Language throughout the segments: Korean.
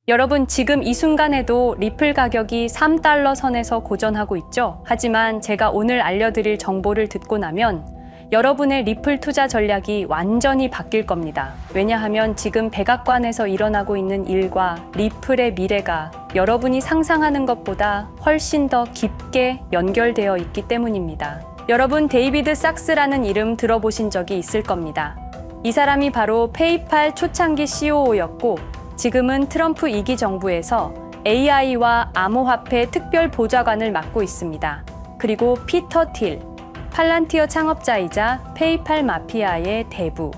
여러분, 지금 이 순간에도 리플 가격이 3달러 선에서 고전하고 있죠? 하지만 제가 오늘 알려드릴 정보를 듣고 나면 여러분의 리플 투자 전략이 완전히 바뀔 겁니다. 왜냐하면 지금 백악관에서 일어나고 있는 일과 리플의 미래가 여러분이 상상하는 것보다 훨씬 더 깊게 연결되어 있기 때문입니다. 여러분, 데이비드 sak스라는 이름 들어보신 적이 있을 겁니다. 이 사람이 바로 페이팔 초창기 COO였고 지금은 트럼프 2기 정부에서 AI와 암호화폐 특별 보좌관을 맡고 있습니다. 그리고 피터 틸, 팔란티어 창업자이자 페이팔 마피아의 대부.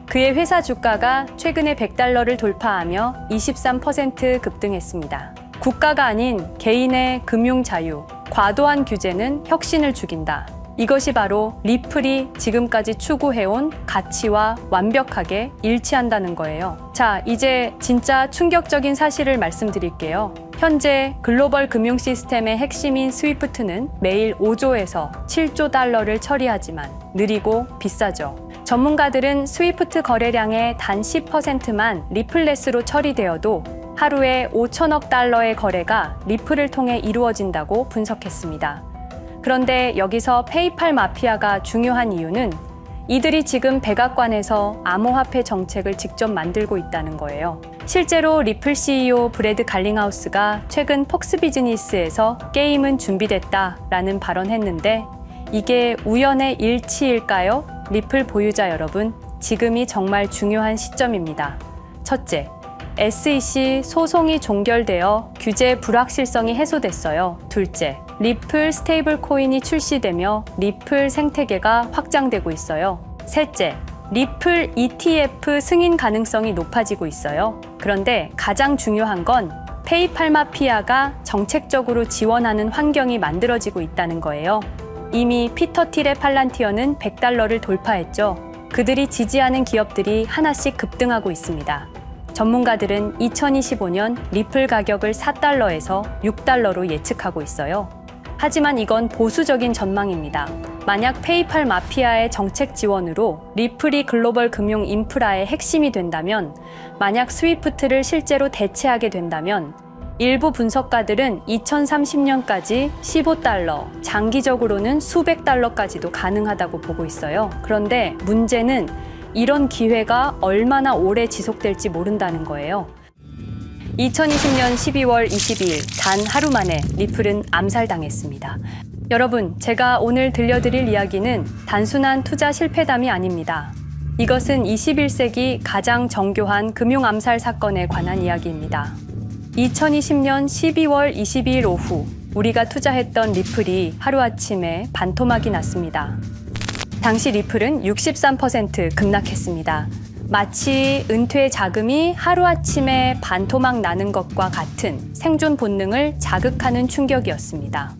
그의 회사 주가가 최근에 100달러를 돌파하며 23% 급등했습니다. 국가가 아닌 개인의 금융 자유, 과도한 규제는 혁신을 죽인다. 이것이 바로 리플이 지금까지 추구해온 가치와 완벽하게 일치한다는 거예요. 자, 이제 진짜 충격적인 사실을 말씀드릴게요. 현재 글로벌 금융 시스템의 핵심인 스위프트는 매일 5조에서 7조 달러를 처리하지만 느리고 비싸죠. 전문가들은 스위프트 거래량의 단 10%만 리플레스로 처리되어도 하루에 5천억 달러의 거래가 리플을 통해 이루어진다고 분석했습니다. 그런데 여기서 페이팔 마피아가 중요한 이유는 이들이 지금 백악관에서 암호화폐 정책을 직접 만들고 있다는 거예요. 실제로 리플 CEO 브래드 갈링하우스가 최근 폭스 비즈니스에서 게임은 준비됐다라는 발언했는데 이게 우연의 일치일까요? 리플 보유자 여러분, 지금이 정말 중요한 시점입니다. 첫째, SEC 소송이 종결되어 규제 불확실성이 해소됐어요. 둘째, 리플 스테이블 코인이 출시되며 리플 생태계가 확장되고 있어요. 셋째, 리플 ETF 승인 가능성이 높아지고 있어요. 그런데 가장 중요한 건 페이팔 마피아가 정책적으로 지원하는 환경이 만들어지고 있다는 거예요. 이미 피터 틸의 팔란티어는 100달러를 돌파했죠. 그들이 지지하는 기업들이 하나씩 급등하고 있습니다. 전문가들은 2025년 리플 가격을 4달러에서 6달러로 예측하고 있어요. 하지만 이건 보수적인 전망입니다. 만약 페이팔 마피아의 정책 지원으로 리플이 글로벌 금융 인프라의 핵심이 된다면, 만약 스위프트를 실제로 대체하게 된다면 일부 분석가들은 2030년까지 15달러, 장기적으로는 수백 달러까지도 가능하다고 보고 있어요. 그런데 문제는 이런 기회가 얼마나 오래 지속될지 모른다는 거예요. 2020년 12월 22일 단 하루 만에 리플은 암살당했습니다. 여러분, 제가 오늘 들려드릴 이야기는 단순한 투자 실패담이 아닙니다. 이것은 21세기 가장 정교한 금융 암살 사건에 관한 이야기입니다. 2020년 12월 22일 오후 우리가 투자했던 리플이 하루아침에 반토막이 났습니다. 당시 리플은 63% 급락했습니다. 마치 은퇴 자금이 하루아침에 반토막 나는 것과 같은 생존 본능을 자극하는 충격이었습니다.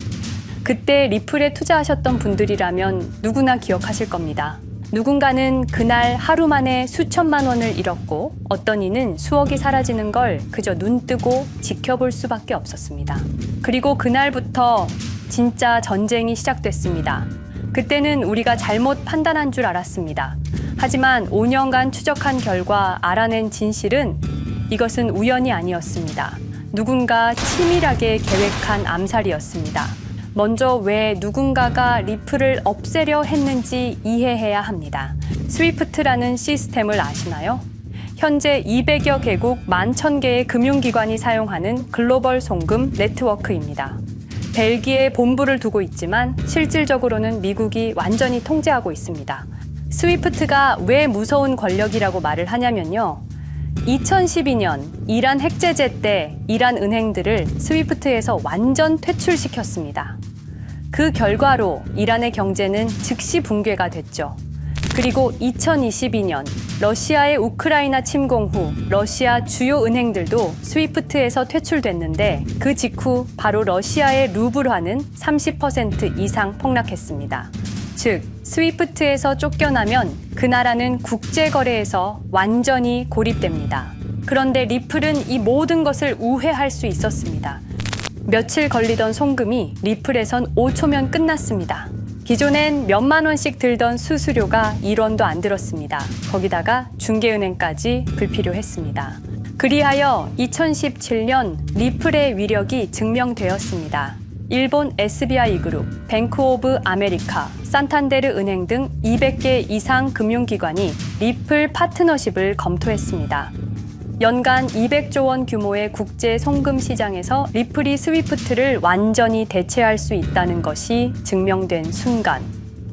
그때 리플에 투자하셨던 분들이라면 누구나 기억하실 겁니다. 누군가는 그날 하루 만에 수천만 원을 잃었고 어떤 이는 수억이 사라지는 걸 그저 눈뜨고 지켜볼 수밖에 없었습니다. 그리고 그날부터 진짜 전쟁이 시작됐습니다. 그때는 우리가 잘못 판단한 줄 알았습니다. 하지만 5년간 추적한 결과 알아낸 진실은 이것은 우연이 아니었습니다. 누군가 치밀하게 계획한 암살이었습니다. 먼저 왜 누군가가 리플을 없애려 했는지 이해해야 합니다. 스위프트라는 시스템을 아시나요? 현재 200여 개국 11,000개의 금융기관이 사용하는 글로벌 송금 네트워크입니다. 벨기에에 본부를 두고 있지만 실질적으로는 미국이 완전히 통제하고 있습니다. 스위프트가 왜 무서운 권력이라고 말을 하냐면요. 2012년 이란 핵제재 때 이란 은행들을 스위프트에서 완전 퇴출시켰습니다. 그 결과로 이란의 경제는 즉시 붕괴가 됐죠. 그리고 2022년 러시아의 우크라이나 침공 후 러시아 주요 은행들도 스위프트에서 퇴출됐는데 그 직후 바로 러시아의 루블화는 30% 이상 폭락했습니다. 즉, 스위프트에서 쫓겨나면 그 나라는 국제거래에서 완전히 고립됩니다. 그런데 리플은 이 모든 것을 우회할 수 있었습니다. 며칠 걸리던 송금이 리플에선 5초면 끝났습니다. 기존엔 몇만 원씩 들던 수수료가 1원도 안 들었습니다. 거기다가 중개은행까지 불필요했습니다. 그리하여 2017년 리플의 위력이 증명되었습니다. 일본 SBI 그룹, 뱅크 오브 아메리카, 산탄데르 은행 등 200개 이상 금융기관이 리플 파트너십을 검토했습니다. 연간 200조 원 규모의 국제 송금 시장에서 리플이 스위프트를 완전히 대체할 수 있다는 것이 증명된 순간,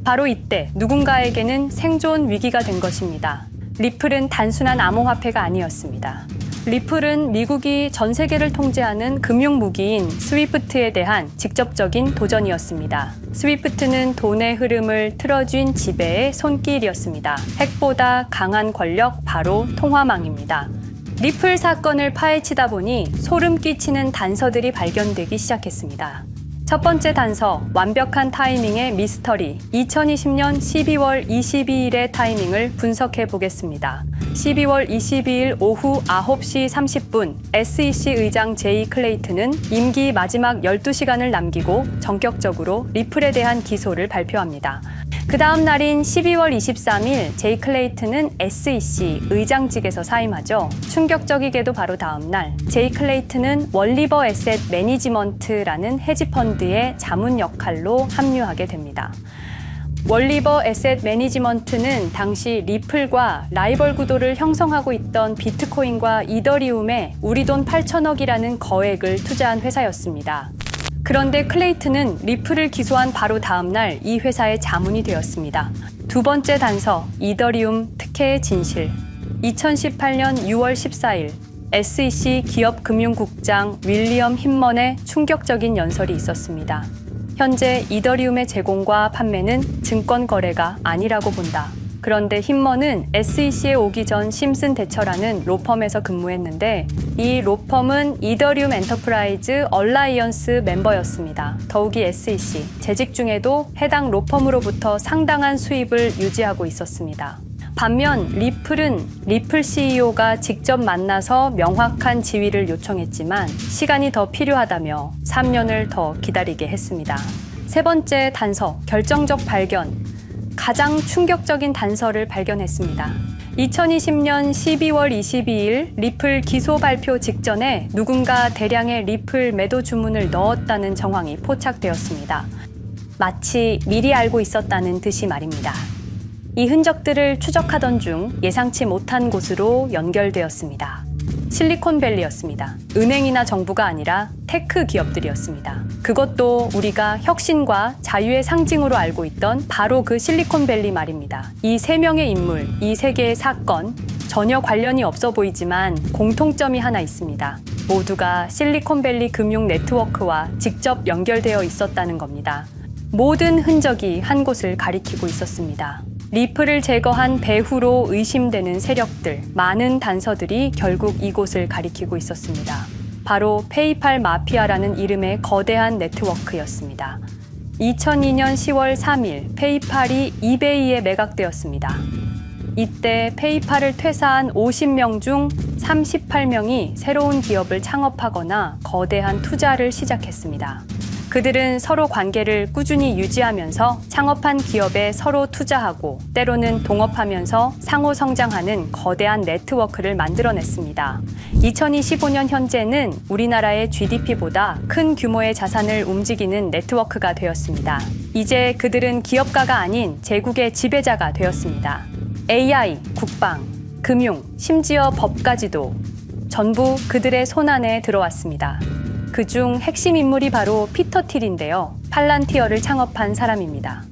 바로 이때 누군가에게는 생존 위기가 된 것입니다. 리플은 단순한 암호화폐가 아니었습니다. 리플은 미국이 전 세계를 통제하는 금융무기인 스위프트에 대한 직접적인 도전이었습니다. 스위프트는 돈의 흐름을 틀어쥔 지배의 손길이었습니다. 핵보다 강한 권력, 바로 통화망입니다. 리플 사건을 파헤치다 보니 소름 끼치는 단서들이 발견되기 시작했습니다. 첫 번째 단서, 완벽한 타이밍의 미스터리. 2020년 12월 22일의 타이밍을 분석해 보겠습니다. 12월 22일 오후 9시 30분, SEC 의장 제이 클레이튼은 임기 마지막 12시간을 남기고 전격적으로 리플에 대한 기소를 발표합니다. 그 다음 날인 12월 23일, 제이 클레이튼은 SEC 의장직에서 사임하죠. 충격적이게도 바로 다음 날, 제이 클레이튼은 월리버 에셋 매니지먼트라는 헤지펀드의 자문 역할로 합류하게 됩니다. 월리버 에셋 매니지먼트는 당시 리플과 라이벌 구도를 형성하고 있던 비트코인과 이더리움에 우리 돈 8천억이라는 거액을 투자한 회사였습니다. 그런데 클레이튼은 리플을 기소한 바로 다음 날 이 회사의 자문이 되었습니다. 두 번째 단서, 이더리움 특혜의 진실. 2018년 6월 14일, SEC 기업금융국장 윌리엄 힌먼의 충격적인 연설이 있었습니다. 현재 이더리움의 제공과 판매는 증권 거래가 아니라고 본다. 그런데 힌먼은 SEC에 오기 전 심슨 대처라는 로펌에서 근무했는데 이 로펌은 이더리움 엔터프라이즈 얼라이언스 멤버였습니다. 더욱이 SEC, 재직 중에도 해당 로펌으로부터 상당한 수입을 유지하고 있었습니다. 반면 리플은 리플 CEO가 직접 만나서 명확한 지위를 요청했지만 시간이 더 필요하다며 3년을 더 기다리게 했습니다. 세 번째 단서, 결정적 발견. 가장 충격적인 단서를 발견했습니다. 2020년 12월 22일 리플 기소 발표 직전에 누군가 대량의 리플 매도 주문을 넣었다는 정황이 포착되었습니다. 마치 미리 알고 있었다는 듯이 말입니다. 이 흔적들을 추적하던 중 예상치 못한 곳으로 연결되었습니다. 실리콘밸리였습니다. 은행이나 정부가 아니라 테크 기업들이었습니다. 그것도 우리가 혁신과 자유의 상징으로 알고 있던 바로 그 실리콘밸리 말입니다. 이 세 명의 인물, 이 세 개의 사건, 전혀 관련이 없어 보이지만 공통점이 하나 있습니다. 모두가 실리콘밸리 금융 네트워크와 직접 연결되어 있었다는 겁니다. 모든 흔적이 한 곳을 가리키고 있었습니다. 리플을 제거한 배후로 의심되는 세력들, 많은 단서들이 결국 이곳을 가리키고 있었습니다. 바로 페이팔 마피아라는 이름의 거대한 네트워크였습니다. 2002년 10월 3일 페이팔이 이베이에 매각되었습니다. 이때 페이팔을 퇴사한 50명 중 38명이 새로운 기업을 창업하거나 거대한 투자를 시작했습니다. 그들은 서로 관계를 꾸준히 유지하면서 창업한 기업에 서로 투자하고 때로는 동업하면서 상호 성장하는 거대한 네트워크를 만들어냈습니다. 2025년 현재는 우리나라의 GDP보다 큰 규모의 자산을 움직이는 네트워크가 되었습니다. 이제 그들은 기업가가 아닌 제국의 지배자가 되었습니다. AI, 국방, 금융, 심지어 법까지도 전부 그들의 손안에 들어왔습니다. 그중 핵심 인물이 바로 피터 틸인데요. 팔란티어를 창업한 사람입니다.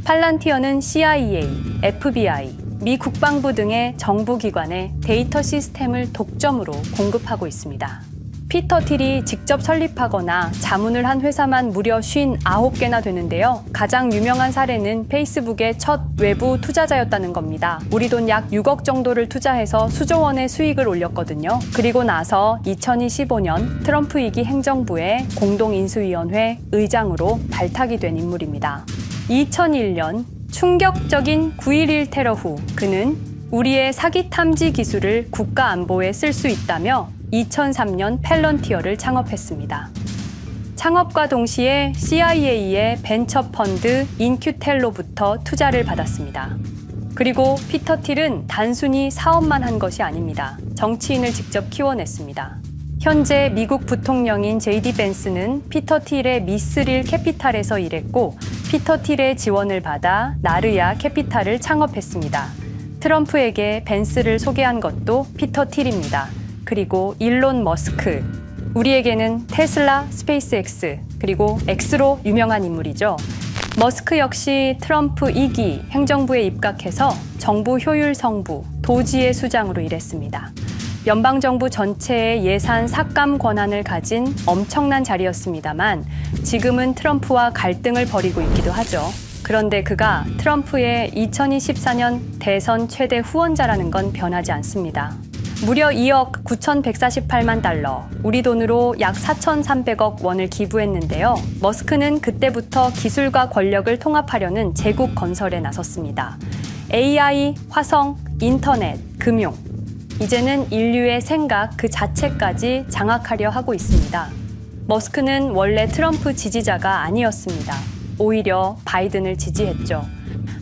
팔란티어는 CIA, FBI, 미 국방부 등의 정부기관에 데이터 시스템을 독점으로 공급하고 있습니다. 피터 틸이 직접 설립하거나 자문을 한 회사만 무려 59개나 되는데요. 가장 유명한 사례는 페이스북의 첫 외부 투자자였다는 겁니다. 우리 돈 약 6억 정도를 투자해서 수조 원의 수익을 올렸거든요. 그리고 나서 2025년 트럼프 2기 행정부의 공동인수위원회 의장으로 발탁이 된 인물입니다. 2001년 충격적인 9.11 테러 후 그는 우리의 사기 탐지 기술을 국가 안보에 쓸 수 있다며 2003년 펠런티어를 창업했습니다. 창업과 동시에 CIA의 벤처 펀드 인큐텔로부터 투자를 받았습니다. 그리고 피터 틸은 단순히 사업만 한 것이 아닙니다. 정치인을 직접 키워냈습니다. 현재 미국 부통령인 제이디 벤스는 피터 틸의 미스릴 캐피탈에서 일했고 피터 틸의 지원을 받아 나르야 캐피탈을 창업했습니다. 트럼프에게 벤스를 소개한 것도 피터 틸입니다. 그리고 일론 머스크, 우리에게는 테슬라, 스페이스X, 그리고 X로 유명한 인물이죠. 머스크 역시 트럼프 2기 행정부에 입각해서 정부 효율 성부, 도지의 수장으로 일했습니다. 연방정부 전체의 예산 삭감 권한을 가진 엄청난 자리였습니다만 지금은 트럼프와 갈등을 벌이고 있기도 하죠. 그런데 그가 트럼프의 2024년 대선 최대 후원자라는 건 변하지 않습니다. 무려 2억 9,148만 달러, 우리 돈으로 약 4,300억 원을 기부했는데요. 머스크는 그때부터 기술과 권력을 통합하려는 제국 건설에 나섰습니다. AI, 화성, 인터넷, 금융, 이제는 인류의 생각 그 자체까지 장악하려 하고 있습니다. 머스크는 원래 트럼프 지지자가 아니었습니다. 오히려 바이든을 지지했죠.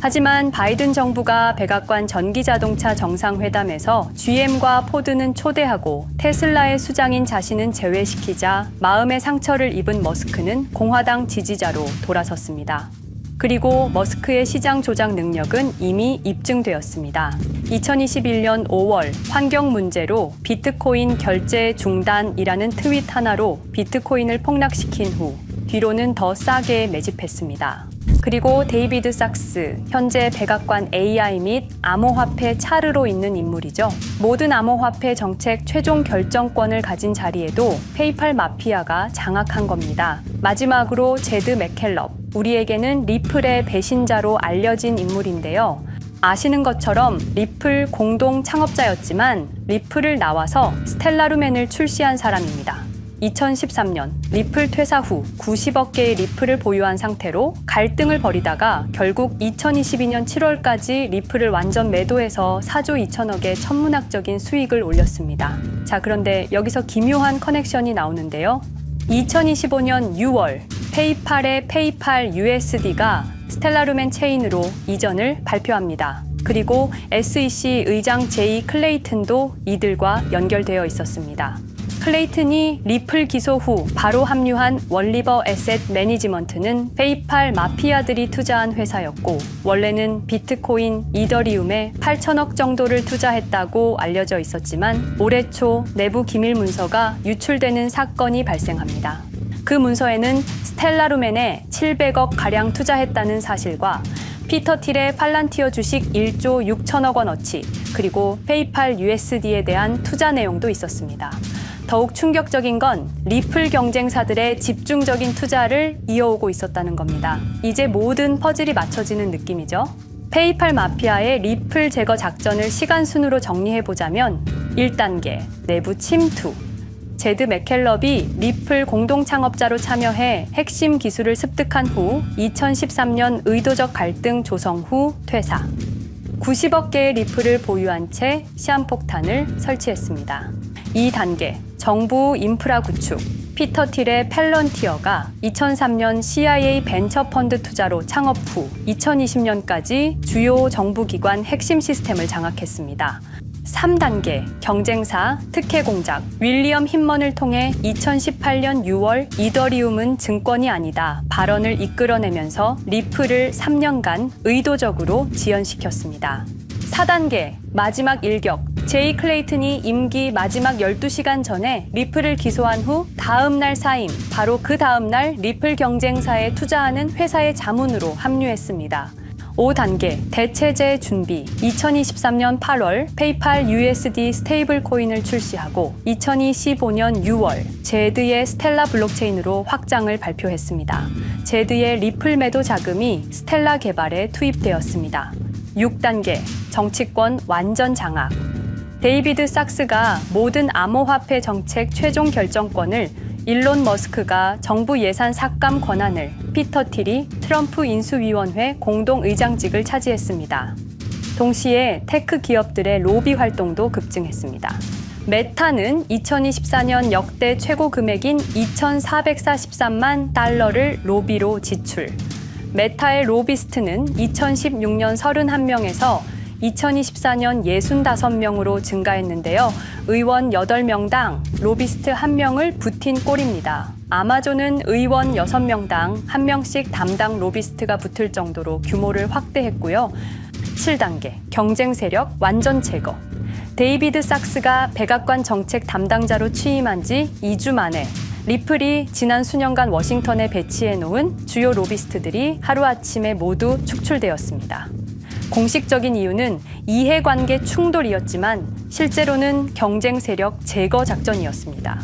하지만 바이든 정부가 백악관 전기자동차 정상회담에서 GM과 포드는 초대하고 테슬라의 수장인 자신은 제외시키자 마음의 상처를 입은 머스크는 공화당 지지자로 돌아섰습니다. 그리고 머스크의 시장 조작 능력은 이미 입증되었습니다. 2021년 5월 환경 문제로 비트코인 결제 중단이라는 트윗 하나로 비트코인을 폭락시킨 후 뒤로는 더 싸게 매집했습니다. 그리고 데이비드 sak스, 현재 백악관 AI 및 암호화폐 차르로 있는 인물이죠. 모든 암호화폐 정책 최종 결정권을 가진 자리에도 페이팔 마피아가 장악한 겁니다. 마지막으로 제드 맥켈럽, 우리에게는 리플의 배신자로 알려진 인물인데요. 아시는 것처럼 리플 공동 창업자였지만 리플을 나와서 스텔라루멘을 출시한 사람입니다. 2013년 리플 퇴사 후 90억 개의 리플을 보유한 상태로 갈등을 벌이다가 결국 2022년 7월까지 리플을 완전 매도해서 4조 2천억의 천문학적인 수익을 올렸습니다. 자, 그런데 여기서 기묘한 커넥션이 나오는데요. 2025년 6월 페이팔의 페이팔 USD가 스텔라루멘 체인으로 이전을 발표합니다. 그리고 SEC 의장 제이 클레이튼도 이들과 연결되어 있었습니다. 클레이튼이 리플 기소 후 바로 합류한 월리버 에셋 매니지먼트는 페이팔 마피아들이 투자한 회사였고 원래는 비트코인, 이더리움에 8천억 정도를 투자했다고 알려져 있었지만 올해 초 내부 기밀 문서가 유출되는 사건이 발생합니다. 그 문서에는 스텔라루멘에 700억 가량 투자했다는 사실과 피터 틸의 팔란티어 주식 1조 6천억 원어치, 그리고 페이팔 USD에 대한 투자 내용도 있었습니다. 더욱 충격적인 건 리플 경쟁사들의 집중적인 투자를 이어오고 있었다는 겁니다. 이제 모든 퍼즐이 맞춰지는 느낌이죠. 페이팔 마피아의 리플 제거 작전을 시간 순으로 정리해보자면 1단계, 내부 침투. 제드 맥켈럽이 리플 공동 창업자로 참여해 핵심 기술을 습득한 후 2013년 의도적 갈등 조성 후 퇴사. 90억 개의 리플을 보유한 채 시한폭탄을 설치했습니다. 2단계, 정부 인프라 구축. 피터 틸의 팰런티어가 2003년 CIA 벤처펀드 투자로 창업 후 2020년까지 주요 정부기관 핵심 시스템을 장악했습니다. 3단계, 경쟁사 특혜 공작. 윌리엄 힌먼을 통해 2018년 6월 이더리움은 증권이 아니다 발언을 이끌어내면서 리플을 3년간 의도적으로 지연시켰습니다. 4단계, 마지막 일격. 제이 클레이튼이 임기 마지막 12시간 전에 리플을 기소한 후 다음 날 사임, 바로 그 다음 날 리플 경쟁사에 투자하는 회사의 자문으로 합류했습니다. 5단계, 대체제 준비. 2023년 8월 페이팔 USD 스테이블 코인을 출시하고 2025년 6월 제드의 스텔라 블록체인으로 확장을 발표했습니다. 제드의 리플 매도 자금이 스텔라 개발에 투입되었습니다. 6단계, 정치권 완전 장악. 데이비드 sak스가 모든 암호화폐 정책 최종 결정권을, 일론 머스크가 정부 예산 삭감 권한을, 피터 틸이 트럼프 인수위원회 공동의장직을 차지했습니다. 동시에 테크 기업들의 로비 활동도 급증했습니다. 메타는 2024년 역대 최고 금액인 2,443만 달러를 로비로 지출. 메타의 로비스트는 2016년 31명에서 2024년 65명으로 증가했는데요. 의원 8명당 로비스트 1명을 붙인 꼴입니다. 아마존은 의원 6명당 1명씩 담당 로비스트가 붙을 정도로 규모를 확대했고요. 7단계 경쟁 세력 완전 제거. 데이비드 sak스가 백악관 정책 담당자로 취임한 지 2주 만에 리플이 지난 수년간 워싱턴에 배치해 놓은 주요 로비스트들이 하루아침에 모두 축출되었습니다. 공식적인 이유는 이해관계 충돌이었지만 실제로는 경쟁 세력 제거 작전이었습니다.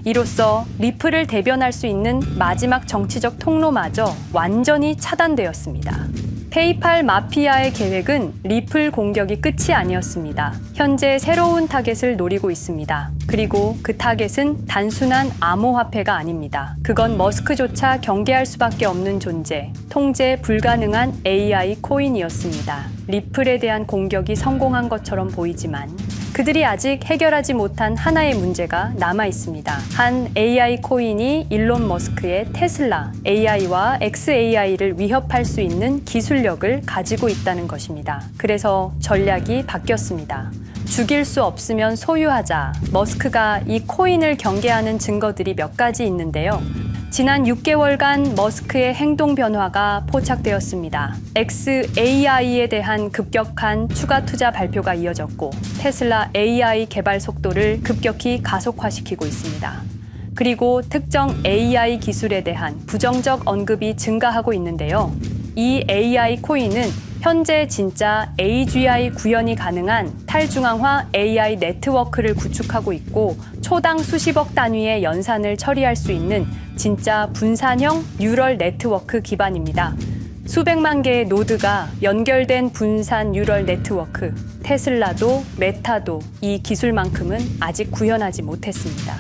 이로써 리플을 대변할 수 있는 마지막 정치적 통로마저 완전히 차단되었습니다. 페이팔 마피아의 계획은 리플 공격이 끝이 아니었습니다. 현재 새로운 타겟을 노리고 있습니다. 그리고 그 타겟은 단순한 암호화폐가 아닙니다. 그건 머스크조차 경계할 수밖에 없는 존재, 통제 불가능한 AI 코인이었습니다. 리플에 대한 공격이 성공한 것처럼 보이지만 그들이 아직 해결하지 못한 하나의 문제가 남아 있습니다. 한 AI 코인이 일론 머스크의 테슬라, AI와 XAI를 위협할 수 있는 기술력을 가지고 있다는 것입니다. 그래서 전략이 바뀌었습니다. 죽일 수 없으면 소유하자. 머스크가 이 코인을 경계하는 증거들이 몇 가지 있는데요. 지난 6개월간 머스크의 행동 변화가 포착되었습니다. XAI에 대한 급격한 추가 투자 발표가 이어졌고 테슬라 AI 개발 속도를 급격히 가속화시키고 있습니다. 그리고 특정 AI 기술에 대한 부정적 언급이 증가하고 있는데요. 이 AI 코인은 현재 진짜 AGI 구현이 가능한 탈중앙화 AI 네트워크를 구축하고 있고 초당 수십억 단위의 연산을 처리할 수 있는 진짜 분산형 뉴럴 네트워크 기반입니다. 수백만 개의 노드가 연결된 분산 뉴럴 네트워크, 테슬라도 메타도 이 기술만큼은 아직 구현하지 못했습니다.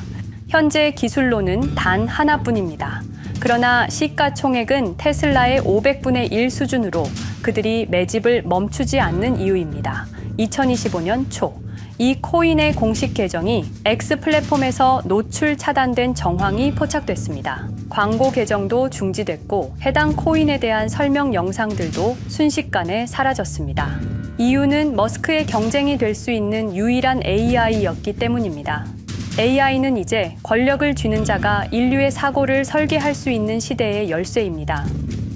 현재 기술로는 단 하나뿐입니다. 그러나 시가총액은 테슬라의 500분의 1 수준으로 그들이 매집을 멈추지 않는 이유입니다. 2025년 초, 이 코인의 공식 계정이 X 플랫폼에서 노출 차단된 정황이 포착됐습니다. 광고 계정도 중지됐고 해당 코인에 대한 설명 영상들도 순식간에 사라졌습니다. 이유는 머스크의 경쟁이 될 수 있는 유일한 AI였기 때문입니다. AI는 이제 권력을 쥐는 자가 인류의 사고를 설계할 수 있는 시대의 열쇠입니다.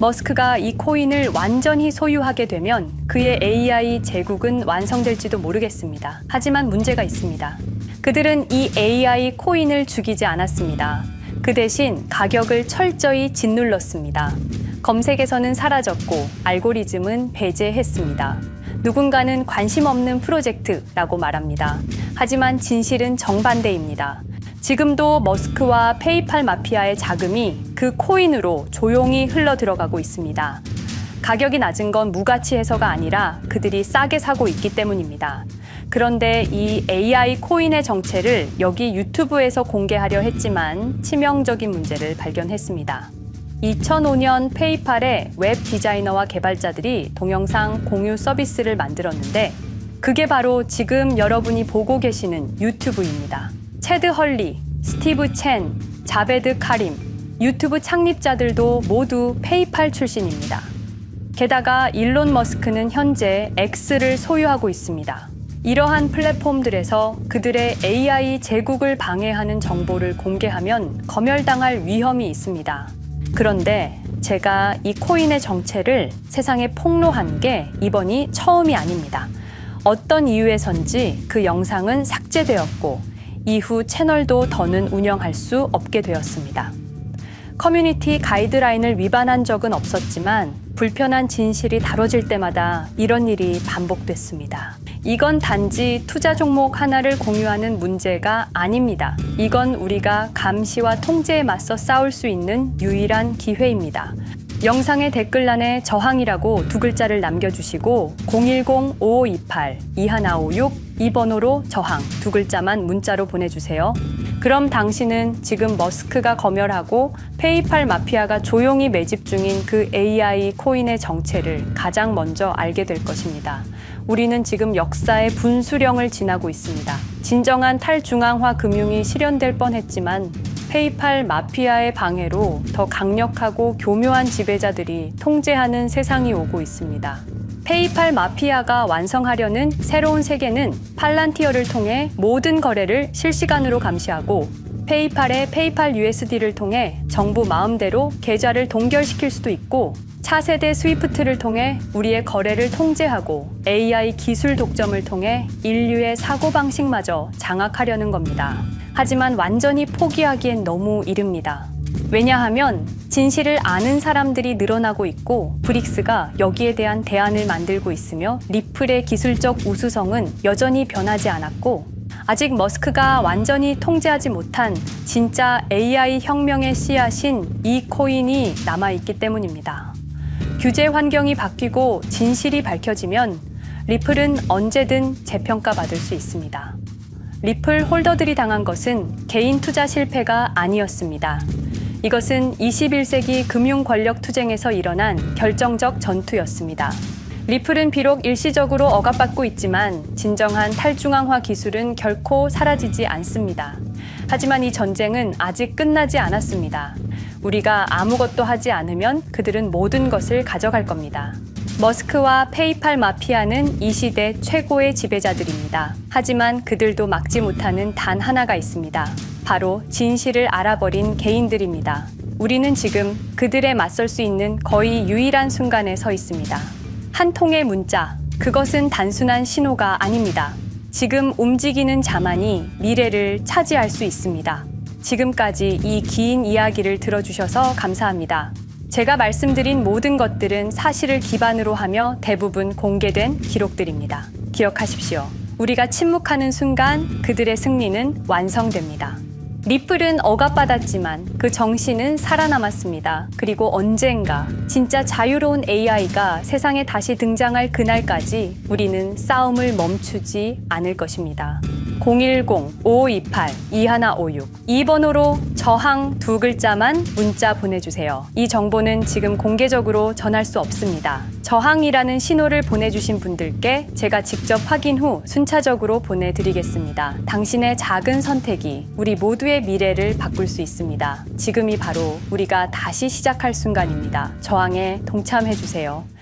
머스크가 이 코인을 완전히 소유하게 되면 그의 AI 제국은 완성될지도 모르겠습니다. 하지만 문제가 있습니다. 그들은 이 AI 코인을 죽이지 않았습니다. 그 대신 가격을 철저히 짓눌렀습니다. 검색에서는 사라졌고 알고리즘은 배제했습니다. 누군가는 관심 없는 프로젝트라고 말합니다. 하지만 진실은 정반대입니다. 지금도 머스크와 페이팔 마피아의 자금이 그 코인으로 조용히 흘러 들어가고 있습니다. 가격이 낮은 건 무가치해서가 아니라 그들이 싸게 사고 있기 때문입니다. 그런데 이 AI 코인의 정체를 여기 유튜브에서 공개하려 했지만 치명적인 문제를 발견했습니다. 2005년 페이팔의 웹 디자이너와 개발자들이 동영상 공유 서비스를 만들었는데 그게 바로 지금 여러분이 보고 계시는 유튜브입니다. 체드 헐리, 스티브 첸, 자베드 카림, 유튜브 창립자들도 모두 페이팔 출신입니다. 게다가 일론 머스크는 현재 X를 소유하고 있습니다. 이러한 플랫폼들에서 그들의 AI 제국을 방해하는 정보를 공개하면 검열당할 위험이 있습니다. 그런데 제가 이 코인의 정체를 세상에 폭로한 게 이번이 처음이 아닙니다. 어떤 이유에선지 그 영상은 삭제되었고 이후 채널도 더는 운영할 수 없게 되었습니다. 커뮤니티 가이드라인을 위반한 적은 없었지만 불편한 진실이 다뤄질 때마다 이런 일이 반복됐습니다. 이건 단지 투자 종목 하나를 공유하는 문제가 아닙니다. 이건 우리가 감시와 통제에 맞서 싸울 수 있는 유일한 기회입니다. 영상의 댓글란에 저항이라고 2글자를 남겨주시고 010-5528-2156 이 번호로 저항 2글자만 문자로 보내주세요. 그럼 당신은 지금 머스크가 검열하고 페이팔 마피아가 조용히 매집 중인 그 AI 코인의 정체를 가장 먼저 알게 될 것입니다. 우리는 지금 역사의 분수령을 지나고 있습니다. 진정한 탈중앙화 금융이 실현될 뻔했지만 페이팔 마피아의 방해로 더 강력하고 교묘한 지배자들이 통제하는 세상이 오고 있습니다. 페이팔 마피아가 완성하려는 새로운 세계는 팔란티어를 통해 모든 거래를 실시간으로 감시하고 페이팔의 페이팔 USD를 통해 정부 마음대로 계좌를 동결시킬 수도 있고 차세대 스위프트를 통해 우리의 거래를 통제하고 AI 기술 독점을 통해 인류의 사고방식마저 장악하려는 겁니다. 하지만 완전히 포기하기엔 너무 이릅니다. 왜냐하면 진실을 아는 사람들이 늘어나고 있고 브릭스가 여기에 대한 대안을 만들고 있으며 리플의 기술적 우수성은 여전히 변하지 않았고 아직 머스크가 완전히 통제하지 못한 진짜 AI 혁명의 씨앗인 이 코인이 남아있기 때문입니다. 규제 환경이 바뀌고 진실이 밝혀지면 리플은 언제든 재평가받을 수 있습니다. 리플 홀더들이 당한 것은 개인 투자 실패가 아니었습니다. 이것은 21세기 금융 권력 투쟁에서 일어난 결정적 전투였습니다. 리플은 비록 일시적으로 억압받고 있지만 진정한 탈중앙화 기술은 결코 사라지지 않습니다. 하지만 이 전쟁은 아직 끝나지 않았습니다. 우리가 아무것도 하지 않으면 그들은 모든 것을 가져갈 겁니다. 머스크와 페이팔 마피아는 이 시대 최고의 지배자들입니다. 하지만 그들도 막지 못하는 단 하나가 있습니다. 바로 진실을 알아버린 개인들입니다. 우리는 지금 그들에 맞설 수 있는 거의 유일한 순간에 서 있습니다. 한 통의 문자, 그것은 단순한 신호가 아닙니다. 지금 움직이는 자만이 미래를 차지할 수 있습니다. 지금까지 이 긴 이야기를 들어주셔서 감사합니다. 제가 말씀드린 모든 것들은 사실을 기반으로 하며 대부분 공개된 기록들입니다. 기억하십시오. 우리가 침묵하는 순간 그들의 승리는 완성됩니다. 리플은 억압받았지만 그 정신은 살아남았습니다. 그리고 언젠가 진짜 자유로운 AI가 세상에 다시 등장할 그날까지 우리는 싸움을 멈추지 않을 것입니다. 010-5528-2156 이 번호로 저항 두 글자만 문자 보내주세요. 이 정보는 지금 공개적으로 전할 수 없습니다. 저항이라는 신호를 보내주신 분들께 제가 직접 확인 후 순차적으로 보내드리겠습니다. 당신의 작은 선택이 우리 모두의 미래를 바꿀 수 있습니다. 지금이 바로 우리가 다시 시작할 순간입니다. 저항에 동참해주세요.